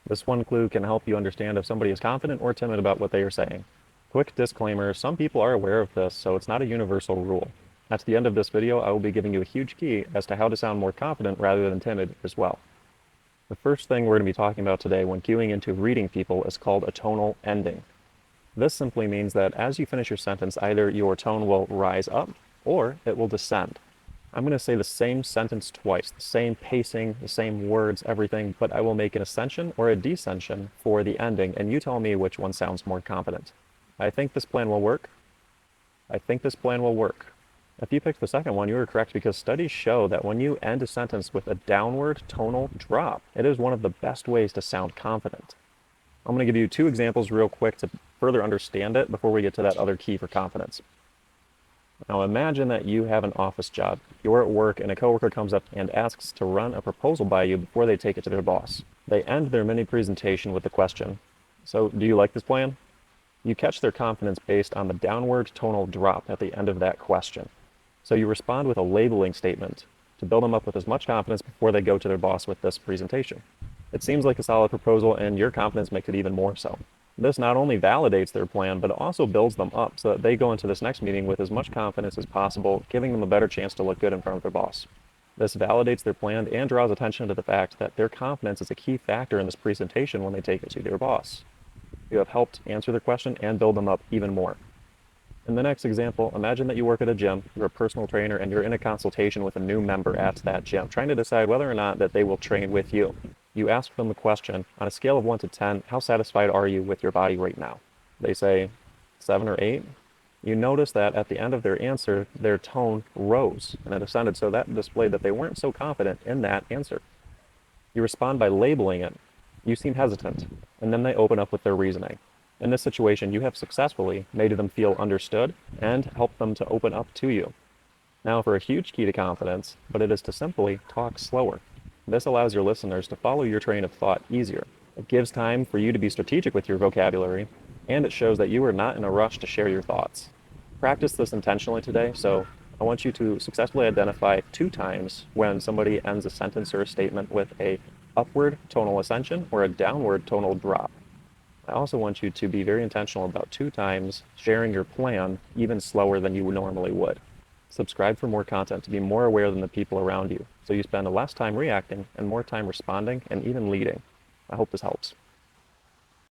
This one clue can help you understand if somebody is confident or timid about what they are saying. Quick disclaimer, some people are aware of this, so it's not a universal rule. At the end of this video, I will be giving you a huge key as to how to sound more confident rather than timid as well. The first thing we're going to be talking about today when cueing into reading people is called a tonal ending. This simply means that as you finish your sentence, either your tone will rise up or it will descend. I'm going to say the same sentence twice, the same pacing, the same words, everything, but I will make an ascension or a descension for the ending, and you tell me which one sounds more confident. I think this plan will work. I think this plan will work. If you picked the second one, you were correct because studies show that when you end a sentence with a downward tonal drop, it is one of the best ways to sound confident. I'm going to give you two examples real quick to further understand it before we get to that other key for confidence. Now imagine that you have an office job. You're at work and a coworker comes up and asks to run a proposal by you before they take it to their boss. They end their mini presentation with the question, "So, do you like this plan?" You catch their confidence based on the downward tonal drop at the end of that question. So you respond with a labeling statement to build them up with as much confidence before they go to their boss with this presentation. It seems like a solid proposal, and your confidence makes it even more so. This not only validates their plan, but also builds them up so that they go into this next meeting with as much confidence as possible, giving them a better chance to look good in front of their boss. This validates their plan and draws attention to the fact that their confidence is a key factor in this presentation when they take it to their boss. You have helped answer their question and build them up even more. In the next example, imagine that you work at a gym, you're a personal trainer, and you're in a consultation with a new member at that gym, trying to decide whether or not that they will train with you. You ask them the question, on a scale of 1 to 10, how satisfied are you with your body right now? They say 7 or 8. You notice that at the end of their answer, their tone rose and it ascended, so that displayed that they weren't so confident in that answer. You respond by labeling it. You seem hesitant, and then they open up with their reasoning. In this situation, you have successfully made them feel understood and helped them to open up to you. Now for a huge key to confidence, but it is to simply talk slower. This allows your listeners to follow your train of thought easier. It gives time for you to be strategic with your vocabulary, and it shows that you are not in a rush to share your thoughts. Practice this intentionally today, so I want you to successfully identify 2 times when somebody ends a sentence or a statement with a upward tonal ascension or a downward tonal drop. I also want you to be very intentional about 2 times sharing your plan even slower than you normally would. Subscribe for more content to be more aware than the people around you, so you spend less time reacting and more time responding and even leading. I hope this helps.